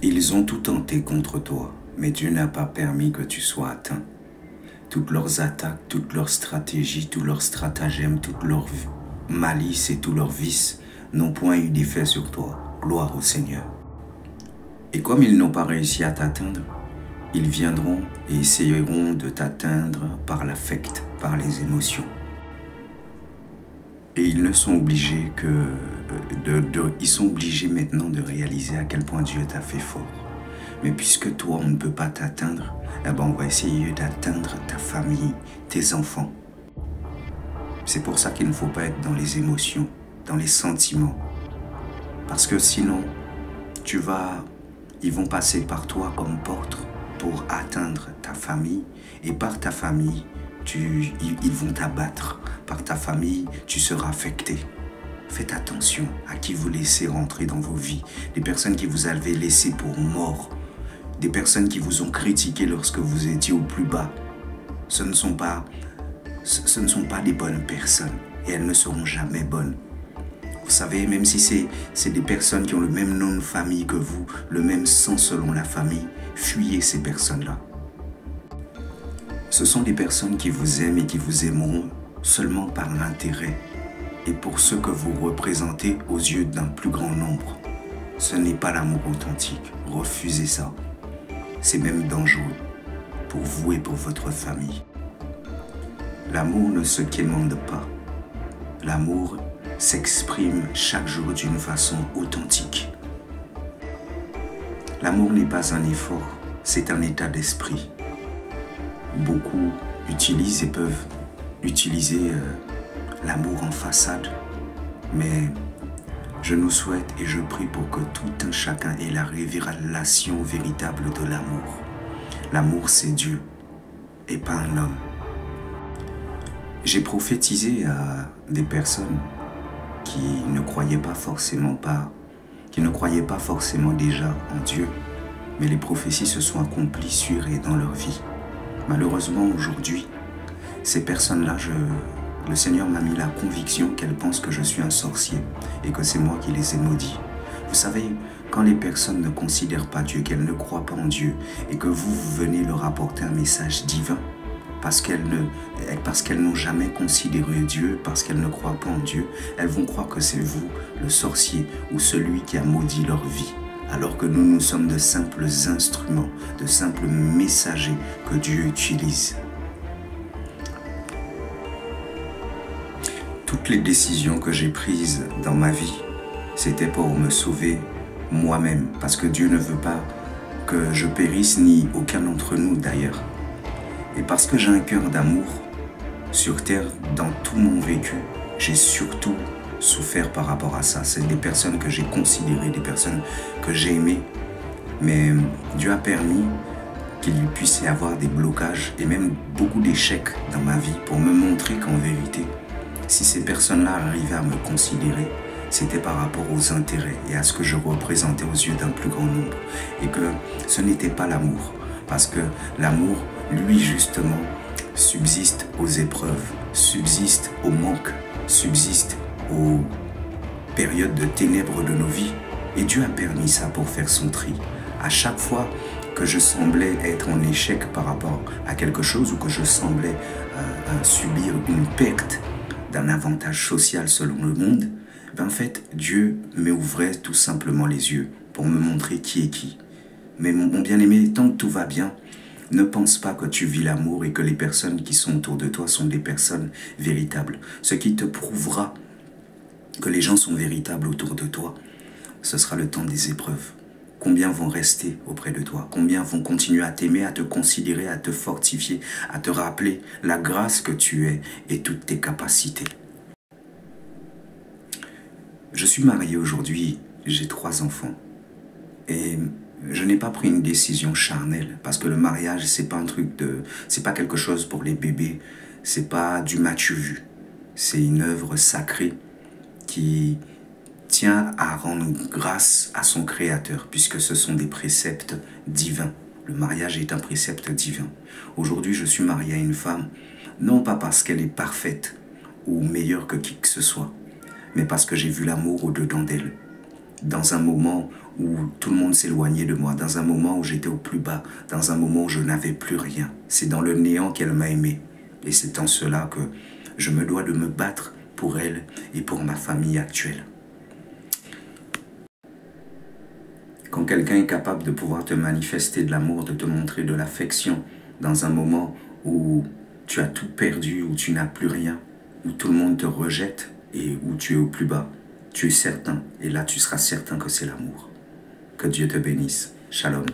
Ils ont tout tenté contre toi, mais Dieu n'a pas permis que tu sois atteint. Toutes leurs attaques, toutes leurs stratégies, tous leurs stratagèmes, toute leur malice et tous leurs vices n'ont point eu d'effet sur toi. Gloire au Seigneur. Et comme ils n'ont pas réussi à t'atteindre, ils viendront et essayeront de t'atteindre par l'affect, par les émotions. Et ils ne sont obligés ils sont obligés maintenant de réaliser à quel point Dieu t'a fait fort. Mais puisque toi, on ne peut pas t'atteindre, eh ben on va essayer d'atteindre ta famille, tes enfants. C'est pour ça qu'il ne faut pas être dans les émotions, dans les sentiments. Parce que sinon, ils vont passer par toi comme porte pour atteindre ta famille. Et par ta famille, ils vont t'abattre. Par ta famille, tu seras affecté. Faites attention à qui vous laissez rentrer dans vos vies. Des personnes qui vous avez laissé pour mort. Des personnes qui vous ont critiqué lorsque vous étiez au plus bas. Ce ne sont pas des bonnes personnes. Et elles ne seront jamais bonnes. Vous savez, même si c'est des personnes qui ont le même nom de famille que vous, le même sang selon la famille, fuyez ces personnes-là. Ce sont des personnes qui vous aiment et qui vous aimeront seulement par l'intérêt et pour ce que vous représentez aux yeux d'un plus grand nombre. Ce n'est pas l'amour authentique. Refusez ça. C'est même dangereux pour vous et pour votre famille. L'amour ne se quémande pas. L'amour s'exprime chaque jour d'une façon authentique. L'amour n'est pas un effort, c'est un état d'esprit. Beaucoup utilisent et peuvent utiliser l'amour en façade, mais je nous souhaite et je prie pour que tout un chacun ait la révélation véritable de l'amour. L'amour, c'est Dieu et pas un homme. J'ai prophétisé à des personnes qui ne croyaient pas forcément déjà en Dieu, mais les prophéties se sont accomplies sur et dans leur vie. Malheureusement, aujourd'hui, ces personnes-là, le Seigneur m'a mis la conviction qu'elles pensent que je suis un sorcier et que c'est moi qui les ai maudits. Vous savez, quand les personnes ne considèrent pas Dieu, qu'elles ne croient pas en Dieu et que vous venez leur apporter un message divin, parce qu'elles n'ont jamais considéré Dieu, parce qu'elles ne croient pas en Dieu, elles vont croire que c'est vous, le sorcier, ou celui qui a maudit leur vie. Alors que nous sommes de simples instruments, de simples messagers que Dieu utilise. Toutes les décisions que j'ai prises dans ma vie, c'était pour me sauver moi-même, parce que Dieu ne veut pas que je périsse, ni aucun d'entre nous d'ailleurs. Et parce que j'ai un cœur d'amour, sur terre, dans tout mon vécu, j'ai surtout souffert par rapport à ça. C'est des personnes que j'ai considérées, des personnes que j'ai aimées. Mais Dieu a permis qu'il puisse y avoir des blocages et même beaucoup d'échecs dans ma vie pour me montrer qu'en vérité, si ces personnes-là arrivaient à me considérer, c'était par rapport aux intérêts et à ce que je représentais aux yeux d'un plus grand nombre. Et que ce n'était pas l'amour. Parce que l'amour, lui justement, subsiste aux épreuves, subsiste au manque, subsiste aux périodes de ténèbres de nos vies. Et Dieu a permis ça pour faire son tri. À chaque fois que je semblais être en échec par rapport à quelque chose ou que je semblais subir une perte d'un avantage social selon le monde, ben en fait, Dieu m'ouvrait tout simplement les yeux pour me montrer qui est qui. Mais mon bien-aimé, tant que tout va bien, ne pense pas que tu vis l'amour et que les personnes qui sont autour de toi sont des personnes véritables. Ce qui te prouvera que les gens sont véritables autour de toi, ce sera le temps des épreuves. Combien vont rester auprès de toi? Combien vont continuer à t'aimer, à te considérer, à te fortifier, à te rappeler la grâce que tu es et toutes tes capacités? Je suis marié aujourd'hui, j'ai 3 enfants. Et je n'ai pas pris une décision charnelle parce que le mariage, c'est pas quelque chose pour les bébés, c'est pas du m'as-tu vu. C'est une œuvre sacrée qui tient à rendre grâce à son Créateur, puisque ce sont des préceptes divins. Le mariage est un précepte divin. Aujourd'hui, je suis marié à une femme, non pas parce qu'elle est parfaite ou meilleure que qui que ce soit, mais parce que j'ai vu l'amour au-dedans d'elle. Dans un moment où tout le monde s'éloignait de moi, dans un moment où j'étais au plus bas, dans un moment où je n'avais plus rien. C'est dans le néant qu'elle m'a aimé. Et c'est en cela que je me dois de me battre pour elle et pour ma famille actuelle. Quand quelqu'un est capable de pouvoir te manifester de l'amour, de te montrer de l'affection, dans un moment où tu as tout perdu, où tu n'as plus rien, où tout le monde te rejette et où tu es au plus bas, tu es certain, et là tu seras certain que c'est l'amour. Que Dieu te bénisse. Shalom.